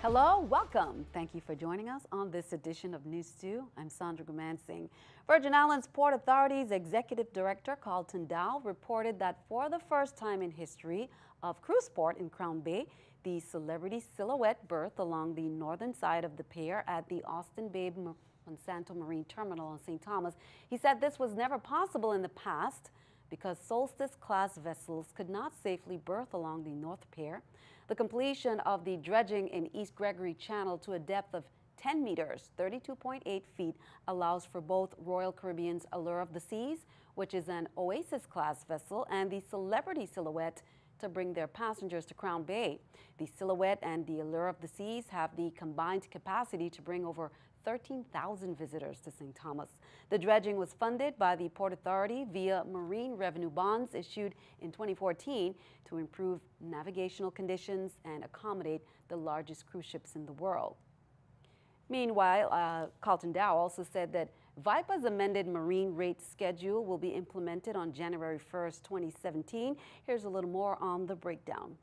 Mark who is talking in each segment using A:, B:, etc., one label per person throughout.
A: Hello, welcome. Thank you for joining us on this edition of News 2. I'm Sandra Gumansing. Virgin Islands Port Authority's Executive Director Carlton Dow reported that for the first time in history of cruise port in Crown Bay, the celebrity silhouette berth along the northern side of the pier at the Austin Babe Monsanto Marine Terminal on St. Thomas. He said this was never possible in the past because Solstice-class vessels could not safely berth along the North Pier. The completion of the dredging in East Gregory Channel to a depth of 10 meters, 32.8 feet, allows for both Royal Caribbean's Allure of the Seas, which is an Oasis-class vessel, and the Celebrity Silhouette to bring their passengers to Crown Bay. The Silhouette and the Allure of the Seas have the combined capacity to bring over 13,000 visitors to St. Thomas. The dredging was funded by the Port Authority via marine revenue bonds issued in 2014 to improve navigational conditions and accommodate the largest cruise ships in the world. Meanwhile, Carlton Dow also said that VIPA's amended marine rate schedule will be implemented on January 1st, 2017. Here's a little more on the breakdown.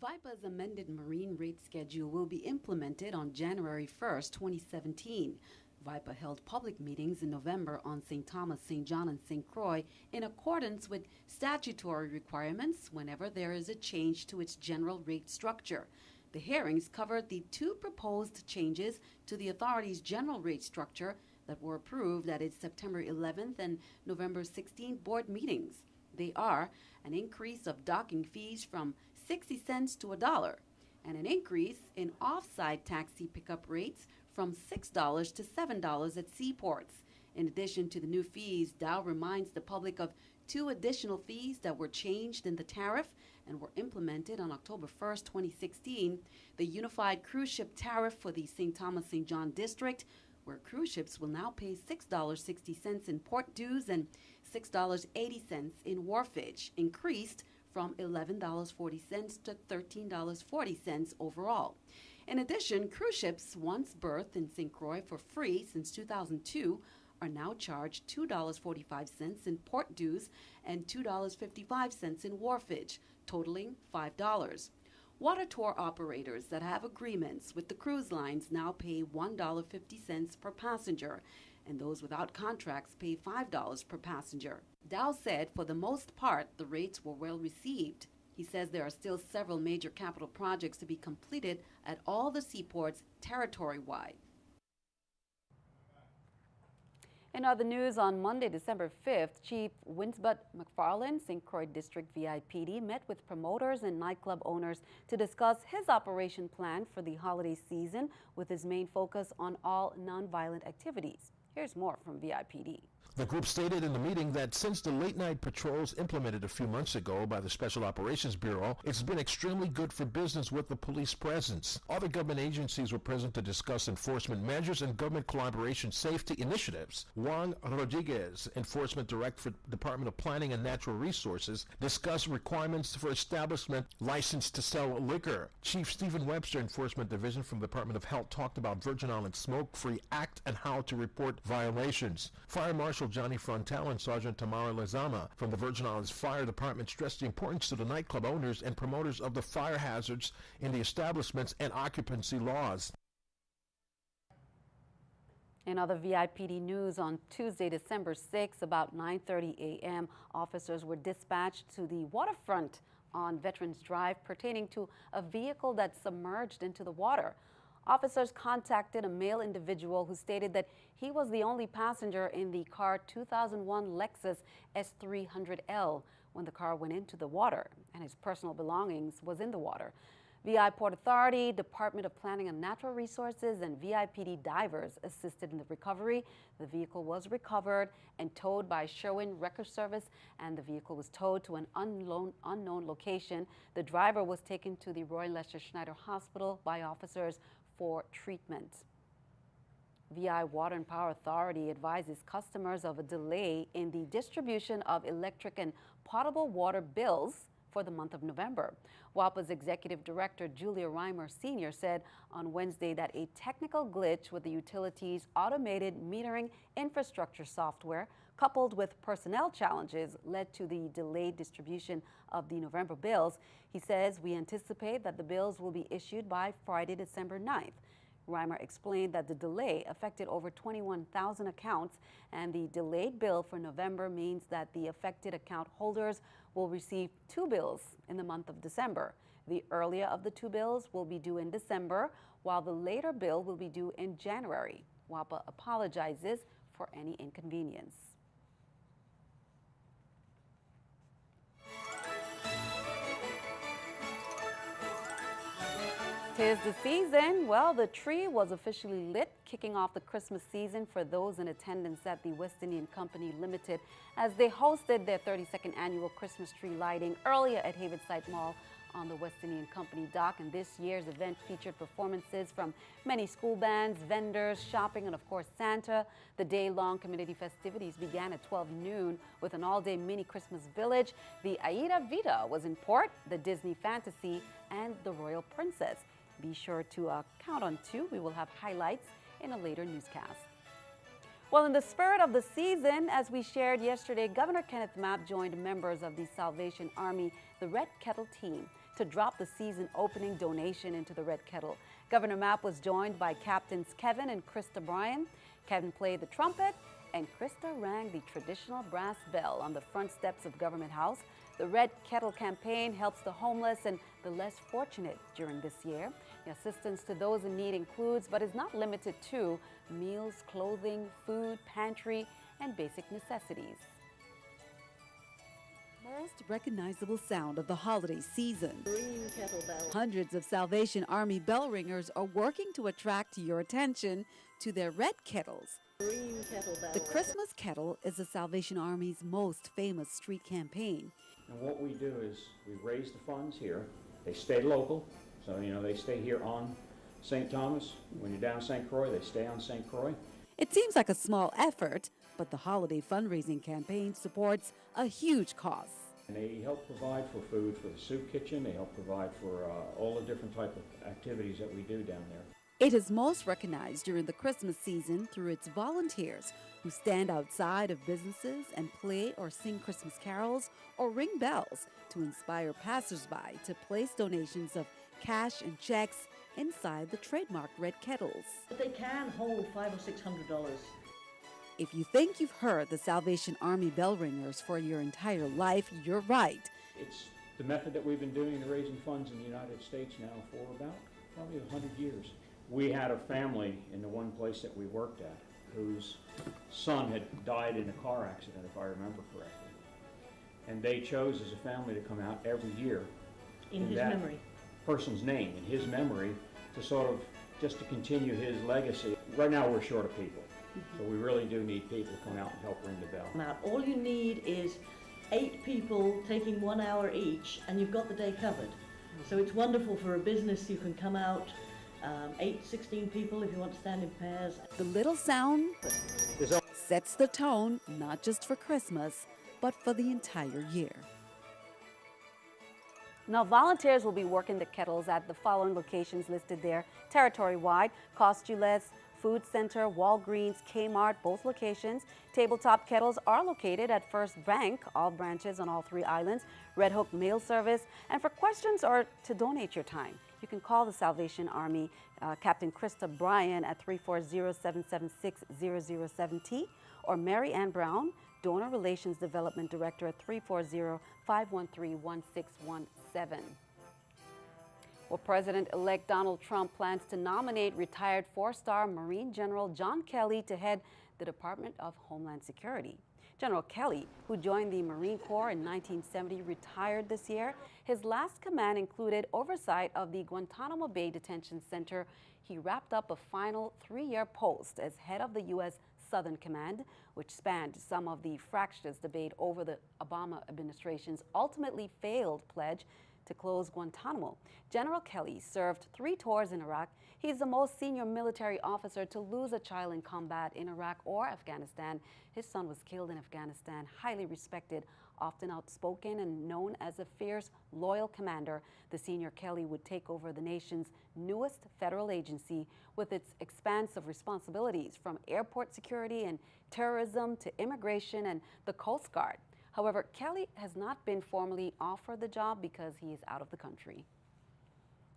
A: VIPA's amended marine rate schedule will be implemented on January 1st, 2017. VIPA held public meetings in November on St. Thomas, St. John, and St. Croix in accordance with statutory requirements whenever there is a change to its general rate structure. The hearings covered the two proposed changes to the authority's general rate structure that were approved at its September 11th and November 16th board meetings. They are an increase of docking fees from 60 cents to $1 and an increase in off-site taxi pickup rates from $6 to $7 at seaports. In addition to the new fees, Dow reminds the public of two additional fees that were changed in the tariff and were implemented on October 1st, 2016. The unified cruise ship tariff for the St. Thomas St. John district, where cruise ships will now pay $6.60 in port dues and $6.80 in wharfage, increased from $11.40 to $13.40 overall. In addition, cruise ships once berthed in St. Croix for free since 2002 are now charged $2.45 in port dues and $2.55 in wharfage, totaling $5. Water tour operators that have agreements with the cruise lines now pay $1.50 per passenger, and those without contracts pay $5 per passenger. Dow said for the most part, the rates were well received. He says there are still several major capital projects to be completed at all the seaports territory-wide. In other news, on Monday, December 5th, Chief Winsbott McFarland, St. Croix District VIPD, met with promoters and nightclub owners to discuss his operation plan for the holiday season, with his main focus on all nonviolent activities. Here's more from VIPD.
B: The group stated in the meeting that since the late-night patrols implemented a few months ago by the Special Operations Bureau, it's been extremely good for business with the police presence. Other government agencies were present to discuss enforcement measures and government collaboration safety initiatives. Juan Rodriguez, Enforcement Director for Department of Planning and Natural Resources, discussed requirements for establishment license to sell liquor. Chief Stephen Webster, Enforcement Division from the Department of Health, talked about Virgin Islands Smoke-Free Act and how to report violations. Fire Marshal Johnny Frontal and Sergeant Tamara Lezama from the Virgin Islands Fire Department stressed the importance to the nightclub owners and promoters of the fire hazards in the establishments and occupancy laws.
A: In other VIPD news, on Tuesday, December 6, about 9:30 a.m., officers were dispatched to the waterfront on Veterans Drive pertaining to a vehicle that submerged into the water. Officers contacted a male individual who stated that he was the only passenger in the car 2001 Lexus S300L when the car went into the water, and his personal belongings was in the water. VI Port Authority, Department of Planning and Natural Resources, and VIPD divers assisted in the recovery. The vehicle was recovered and towed by Sherwin Wrecker Service, and the vehicle was towed to an unknown location. The driver was taken to the Roy Lester Schneider Hospital by officers for treatment. VI Water and Power Authority advises customers of a delay in the distribution of electric and potable water bills for the month of November. WAPA's Executive Director Julia Reimer Sr. said on Wednesday that a technical glitch with the utility's automated metering infrastructure software coupled with personnel challenges, led to the delayed distribution of the November bills. He says, "We anticipate that the bills will be issued by Friday, December 9th. Reimer explained that the delay affected over 21,000 accounts, and the delayed bill for November means that the affected account holders will receive 2 bills in the month of December. The earlier of the 2 bills will be due in December, while the later bill will be due in January. WAPA apologizes for any inconvenience. Tis the season. Well, the tree was officially lit, kicking off the Christmas season for those in attendance at the West Indian Company Limited as they hosted their 32nd annual Christmas tree lighting earlier at Haverside Mall on the West Indian Company dock. And this year's event featured performances from many school bands, vendors, shopping, and of course Santa. The day-long community festivities began at 12 noon with an all-day mini Christmas village. The Aida Vida was in port, the Disney Fantasy, and the Royal Princess. Be sure to count on 2. We will have highlights in a later newscast. Well, in the spirit of the season, as we shared yesterday, Governor Kenneth Mapp joined members of the Salvation Army, the Red Kettle team, to drop the season opening donation into the Red Kettle. Governor Mapp was joined by Captains Kevin and Krista Bryan. Kevin played the trumpet, and Krista rang the traditional brass bell on the front steps of Government House. The Red Kettle campaign helps the homeless and the less fortunate during this year. The assistance to those in need includes, but is not limited to, meals, clothing, food, pantry, and basic necessities. Most recognizable sound of the holiday season.
C: Green kettle bell.
A: Hundreds of Salvation Army bell ringers are working to attract your attention to their red kettles.
C: Green kettle bell.
A: The Christmas kettle is the Salvation Army's most famous street campaign.
D: And what we do is we raise the funds here. They stay local, so they stay here on St. Thomas. When you're down St. Croix, they stay on St. Croix.
A: It seems like a small effort, but the holiday fundraising campaign supports a huge cause.
D: And they help provide for food for the soup kitchen. They help provide for all the different type of activities that we do down there.
A: It is most recognized during the Christmas season through its volunteers who stand outside of businesses and play or sing Christmas carols or ring bells to inspire passersby to place donations of cash and checks inside the trademark red kettles.
C: But they can hold $500 or $600.
A: If you think you've heard the Salvation Army bell ringers for your entire life, you're right.
D: It's the method that we've been doing in raising funds in the United States now for about probably 100 years. We had a family in the one place that we worked at whose son had died in a car accident, if I remember correctly. And they chose as a family to come out every year
C: In his
D: that
C: memory.
D: person's name, in his memory, to sort of just to continue his legacy. Right now we're short of people, so we really do need people to come out and help ring the bell.
C: Now, all you need is 8 people taking 1 hour each, and you've got the day covered. So it's wonderful for a business. You can come out, 16 people if you want to stand in pairs.
A: The little sound sets the tone, not just for Christmas, but for the entire year. Now, volunteers will be working the kettles at the following locations listed there, territory-wide: Cost You Less, Food Center, Walgreens, Kmart, both locations. Tabletop kettles are located at First Bank, all branches on all 3 islands, Red Hook Mail Service. And for questions or to donate your time, you can call the Salvation Army, Captain Krista Bryan at 340-776-007T, or Mary Ann Brown, Donor Relations Development Director at 340-513-1617. Well, President-elect Donald Trump plans to nominate retired 4-star Marine General John Kelly to head the Department of Homeland Security. General Kelly, who joined the Marine Corps in 1970, retired this year. His last command included oversight of the Guantanamo Bay Detention Center. He wrapped up a final 3-year post as head of the U.S. Southern Command, which spanned some of the fractious debate over the Obama administration's ultimately failed pledge to close Guantanamo. General Kelly served 3 tours in Iraq. He's the most senior military officer to lose a child in combat in Iraq or Afghanistan. His son was killed in Afghanistan. Highly respected Often outspoken and known as a fierce, loyal commander, the senior Kelly would take over the nation's newest federal agency with its expanse of responsibilities from airport security and terrorism to immigration and the Coast Guard. However, Kelly has not been formally offered the job because he is out of the country.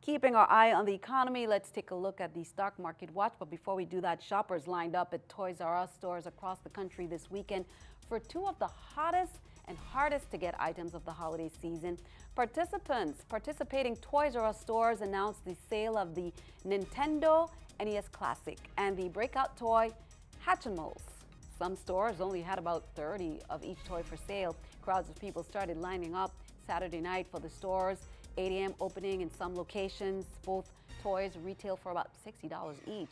A: Keeping our eye on the economy, let's take a look at the stock market watch. But before we do that, shoppers lined up at Toys R Us stores across the country this weekend for two of the hottest and hardest to get items of the holiday season. Participants participating Toys R Us stores announced the sale of the Nintendo NES Classic and the breakout toy Hatchimals. Some stores only had about 30 of each toy for sale. Crowds of people started lining up Saturday night for the stores. 8 a.m. opening in some locations. Both toys retail for about $60 each.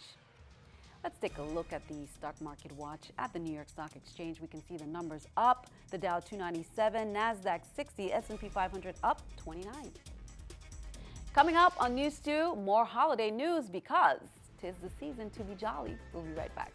A: Let's take a look at the stock market watch at the New York Stock Exchange. We can see the numbers up. The Dow 297, NASDAQ 60, S&P 500 up 29. Coming up on News 2, more holiday news because 'tis the season to be jolly. We'll be right back.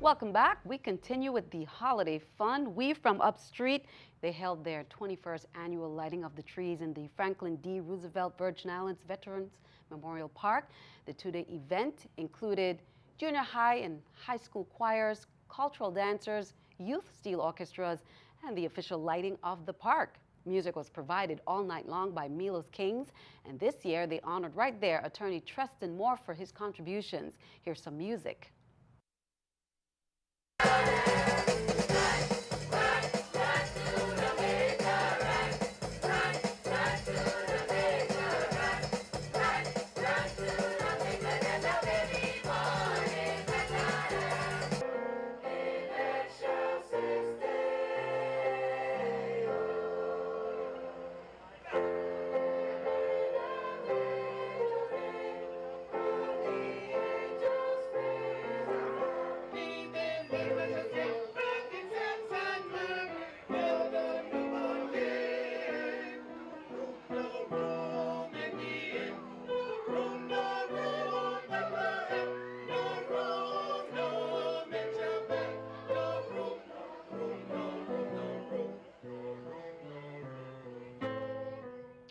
A: Welcome back. We continue with the holiday fun. We from Upstreet, they held their 21st annual lighting of the trees in the Franklin D. Roosevelt Virgin Islands Veterans Memorial Park. The two-day event included junior high and high school choirs, cultural dancers, youth steel orchestras, and the official lighting of the park. Music was provided all night long by Milos Kings, and this year they honored right there attorney Treston Moore for his contributions. Here's some music.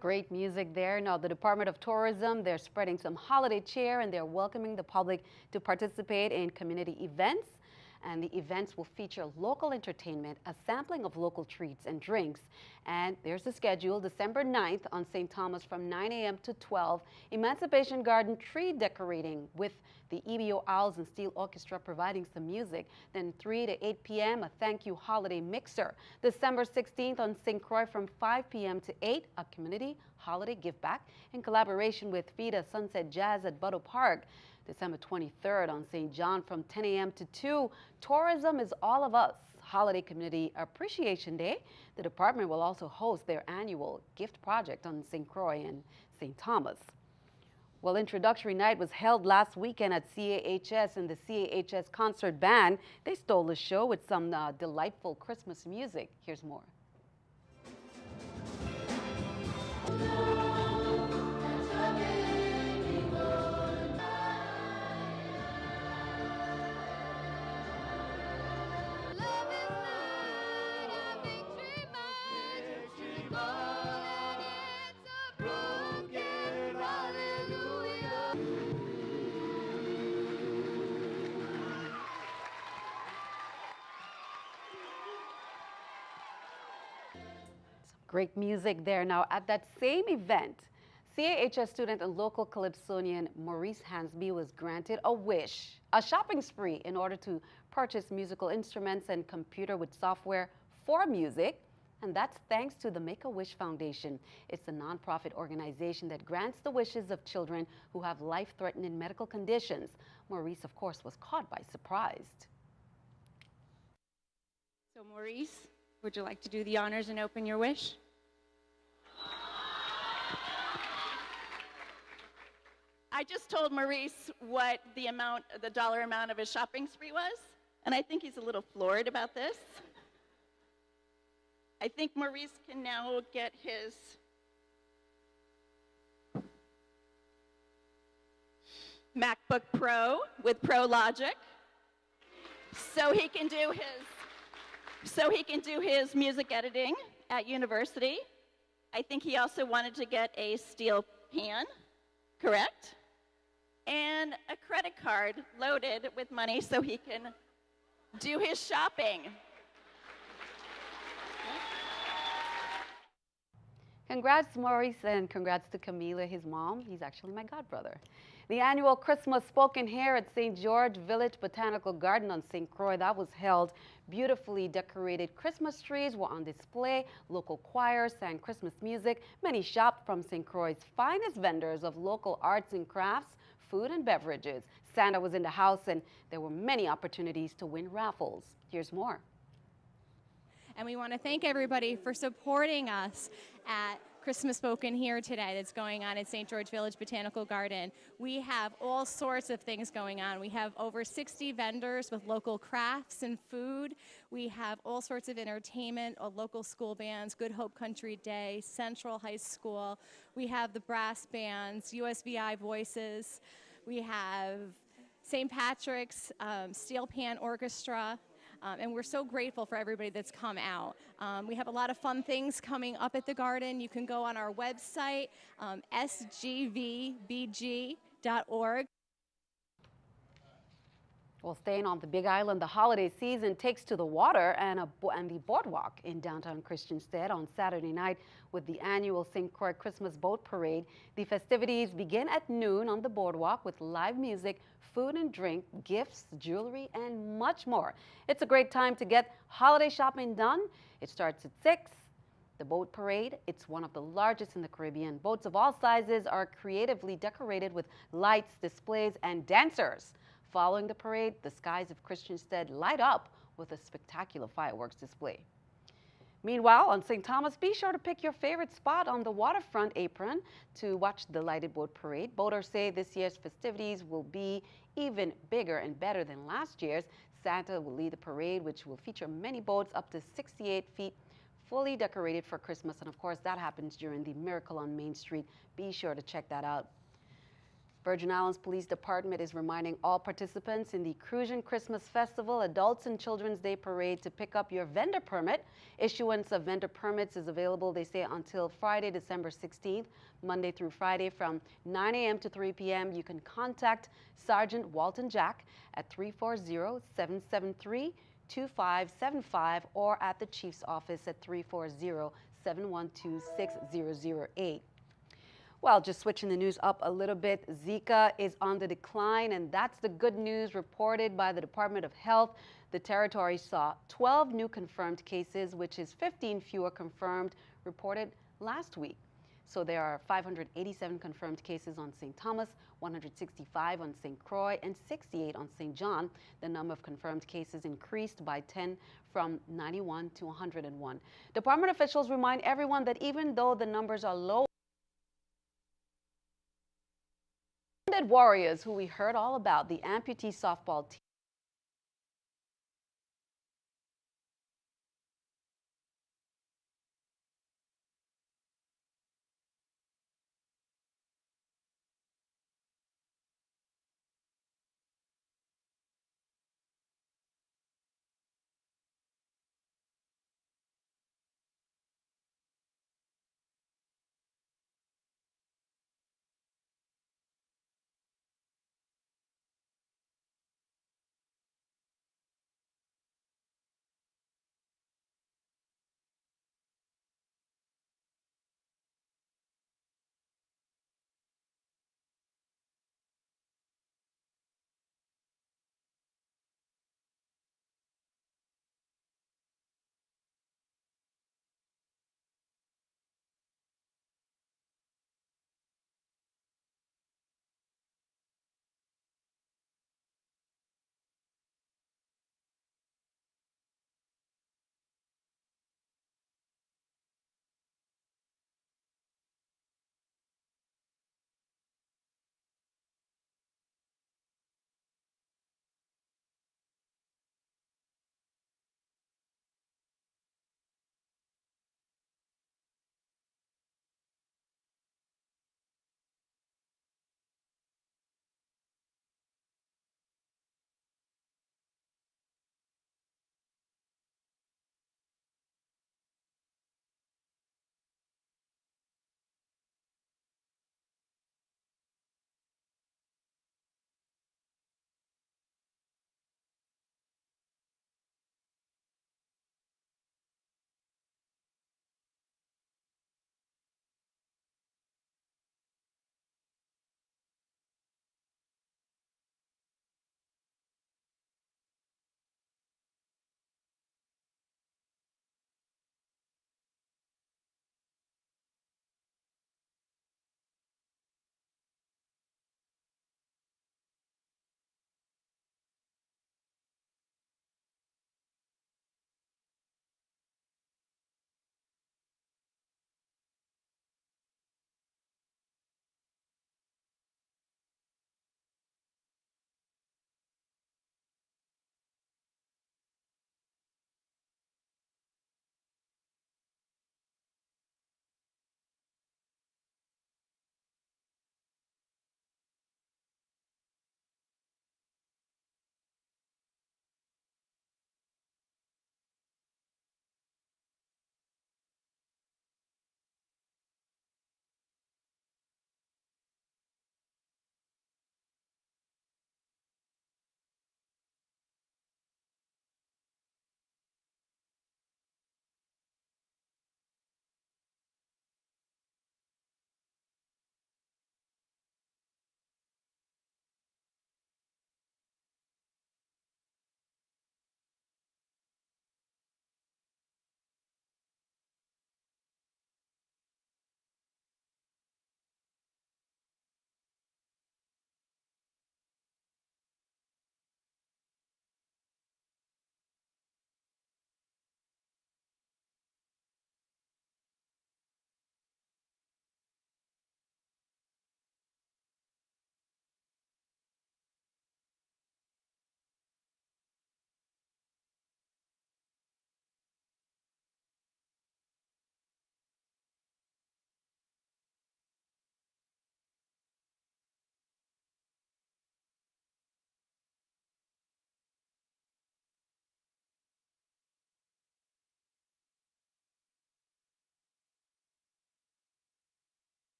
A: Great music there. Now, the Department of Tourism, they're spreading some holiday cheer and they're welcoming the public to participate in community events. And the events will feature local entertainment, a sampling of local treats and drinks. And there's the schedule, December 9th on St. Thomas from 9 a.m. to 12. Emancipation Garden tree decorating with the EBO Owls and Steel Orchestra providing some music. Then 3 to 8 p.m. a thank you holiday mixer. December 16th on St. Croix from 5 p.m. to 8, a community holiday give back in collaboration with FIDA Sunset Jazz at Butto Park. December 23rd on St. John from 10 a.m. to 2. Tourism is all of us. Holiday Community Appreciation Day. The department will also host their annual gift project on St. Croix and St. Thomas. Well, introductory night was held last weekend at CAHS, and the CAHS concert band, they stole the show with some delightful Christmas music. Here's more. Great music there. Now, at that same event, CAHS student and local Calypsonian Maurice Hansby was granted a wish, a shopping spree, in order to purchase musical instruments and computer with software for music. And that's thanks to the Make-A-Wish Foundation. It's a nonprofit organization that grants the wishes of children who have life-threatening medical conditions. Maurice, of course, was caught by surprise.
E: So Maurice, would you like to do the honors and open your wish? I just told Maurice what the dollar amount of his shopping spree was, and I think he's a little floored about this. I think Maurice can now get his MacBook Pro with Pro Logic so he can do his music editing at university. I think he also wanted to get a steel pan, correct? And a credit card loaded with money so he can do his shopping.
A: Congrats, Maurice, and congrats to Camila, his mom. He's actually my godbrother. The annual Christmas Spoken Here at St. George Village Botanical Garden on St. Croix, that was held. Beautifully decorated Christmas trees were on display. Local choirs sang Christmas music. Many shopped from St. Croix's finest vendors of local arts and crafts, food and beverages. Santa was in the house, and there were many opportunities to win raffles. Here's more.
F: And we want to thank everybody for supporting us at Christmas Spoken Here today that's going on at St. George Village Botanical Garden. We have all sorts of things going on. We have over 60 vendors with local crafts and food. We have all sorts of entertainment, local school bands, Good Hope Country Day, Central High School. We have the brass bands, USVI Voices. We have St. Patrick's Steel Pan Orchestra. And we're so grateful for everybody that's come out. We have a lot of fun things coming up at the garden. You can go on our website, sgvbg.org.
A: Well, staying on the Big Island, the holiday season takes to the water and the boardwalk in downtown Christiansted on Saturday night with the annual St. Croix Christmas Boat Parade. The festivities begin at noon on the boardwalk with live music, food and drink, gifts, jewelry, and much more. It's a great time to get holiday shopping done. It starts at 6. The boat parade, it's one of the largest in the Caribbean. Boats of all sizes are creatively decorated with lights, displays, and dancers. Following the parade, the skies of Christiansted light up with a spectacular fireworks display. Meanwhile, on St. Thomas, be sure to pick your favorite spot on the waterfront apron to watch the lighted boat parade. Boaters say this year's festivities will be even bigger and better than last year's. Santa will lead the parade, which will feature many boats up to 68 feet, fully decorated for Christmas. And of course, that happens during the Miracle on Main Street. Be sure to check that out. Virgin Islands Police Department is reminding all participants in the Crucian Christmas Festival Adults and Children's Day Parade to pick up your vendor permit. Issuance of vendor permits is available, they say, until Friday, December 16th, Monday through Friday from 9 a.m. to 3 p.m. You can contact Sergeant Walton Jack at 340-773-2575 or at the Chief's office at 340-712-6008. Well, just switching the news up a little bit, Zika is on the decline, and that's the good news reported by the Department of Health. The territory saw 12 new confirmed cases, which is 15 fewer confirmed reported last week. So there are 587 confirmed cases on St. Thomas, 165 on St. Croix, and 68 on St. John. The number of confirmed cases increased by 10 from 91 to 101. Department officials remind everyone that even though the numbers are low, Warriors, who we heard all about, the amputee softball team,